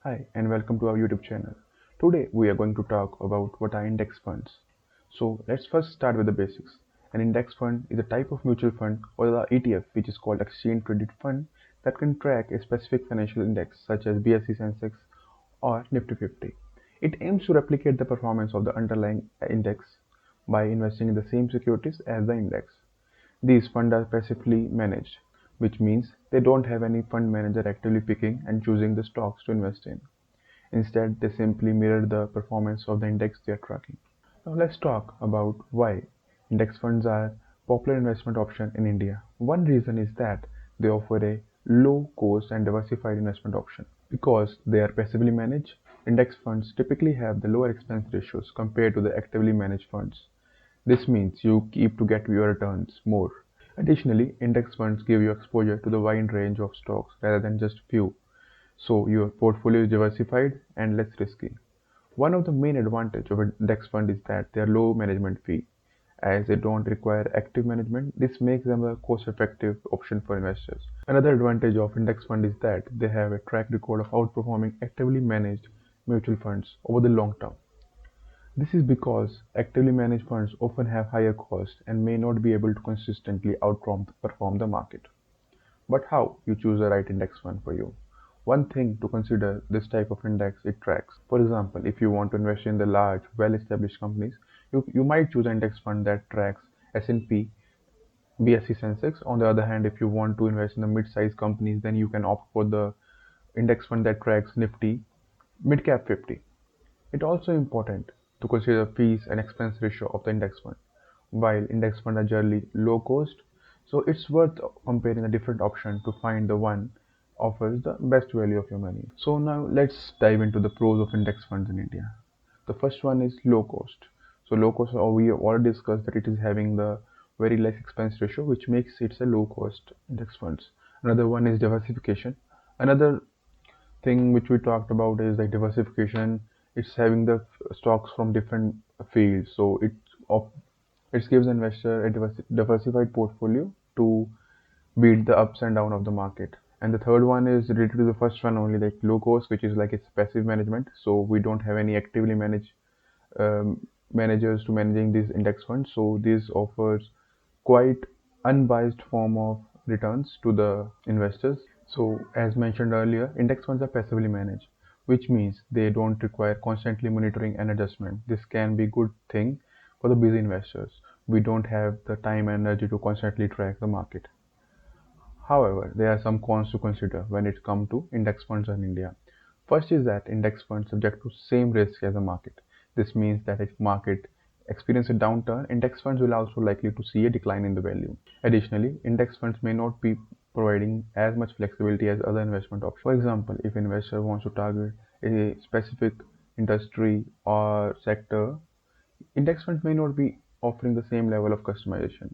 Hi, and welcome to our YouTube channel. Today we are going to talk about what are index funds. So let's first start with the basics. An index fund is a type of mutual fund or the ETF, which is called exchange traded fund, that can track a specific financial index such as BSE Sensex or Nifty 50. It aims to replicate the performance of the underlying index by investing in the same securities as the index. These funds are passively managed, which means they don't have any fund manager actively picking and choosing the stocks to invest in. Instead, they simply mirror the performance of the index they are tracking. Now let's talk about why index funds are popular investment option in India. One reason is that they offer a low cost and diversified investment option. Because they are passively managed, index funds typically have the lower expense ratios compared to the actively managed funds. This means you keep to get your returns more. Additionally, index funds give you exposure to the wide range of stocks rather than just few, so your portfolio is diversified and less risky. One of the main advantages of an index fund is that they are low management fee. As they don't require active management, this makes them a cost-effective option for investors. Another advantage of index fund is that they have a track record of outperforming actively managed mutual funds over the long term. This is because actively managed funds often have higher costs and may not be able to consistently outperform the market. But how you choose the right index fund for you? One thing to consider this type of index it tracks. For example, if you want to invest in the large, well-established companies, you might choose an index fund that tracks S&P, BSE Sensex. On the other hand, if you want to invest in the mid-sized companies, then you can opt for the index fund that tracks Nifty, Mid-Cap 50. It's also important to consider fees and expense ratio of the index fund. While index funds are generally low cost, so it's worth comparing a different option to find the one offers the best value of your money. So now let's dive into the pros of index funds in India. The first one is low cost. So low cost, we have already discussed that it is having the very less expense ratio, which makes it a low cost index funds. Another one is diversification. Another thing which we talked about is like diversification. It's having the stocks from different fields, so op- it gives the investor a diversified portfolio to beat the ups and down of the market. And the third one is related to the first one only, like low cost, which is like it's passive management, so we don't have any actively managed managers to managing these index funds, so this offers quite unbiased form of returns to the investors. So as mentioned earlier, index funds are passively managed, which means they don't require constantly monitoring and adjustment. This can be a good thing for the busy investors. We don't have the time and energy to constantly track the market. However, there are some cons to consider when it comes to index funds in India. First is that index funds subject to same risk as the market. This means that if market experiences a downturn, index funds will also likely to see a decline in the value. Additionally, index funds may not be providing as much flexibility as other investment options. For example, if investor wants to target a specific industry or sector, index funds may not be offering the same level of customization.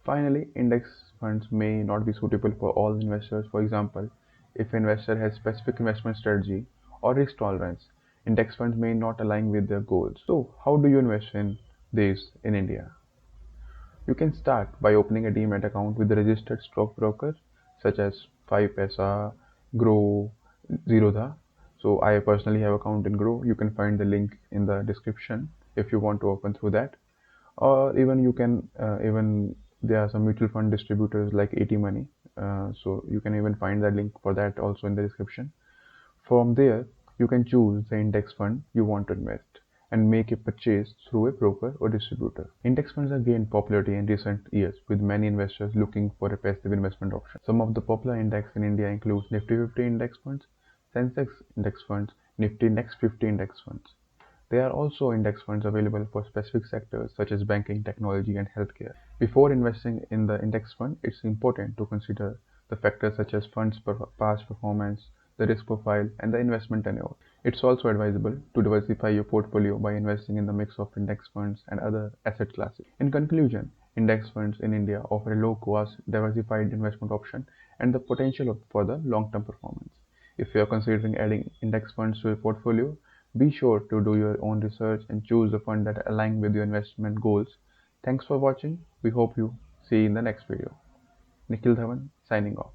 Finally, index funds may not be suitable for all investors. For example, if an investor has specific investment strategy or risk tolerance, index funds may not align with their goals. So, how do you invest in these in India? You can start by opening a demat account with a registered stockbroker such as 5paisa, Grow, Zerodha. So I personally have account in Grow. You can find the link in the description if you want to open through that. Or even you can even there are some mutual fund distributors like 80 Money. So you can even find that link for that also in the description. From there, you can choose the index fund you want to invest and make a purchase through a broker or distributor. Index funds have gained popularity in recent years, with many investors looking for a passive investment option. Some of the popular index in India include Nifty 50 index funds, Sensex index funds, Nifty Next 50 index funds. There are also index funds available for specific sectors such as banking, technology, and healthcare. Before investing in the index fund, it's important to consider the factors such as funds' past performance, the risk profile, and the investment tenure. It's also advisable to diversify your portfolio by investing in the mix of index funds and other asset classes. In conclusion, index funds in India offer a low-cost, diversified investment option and the potential for the long-term performance. If you are considering adding index funds to your portfolio, be sure to do your own research and choose the fund that align with your investment goals. Thanks for watching. We hope you see you in the next video. Nikhil Dhawan signing off.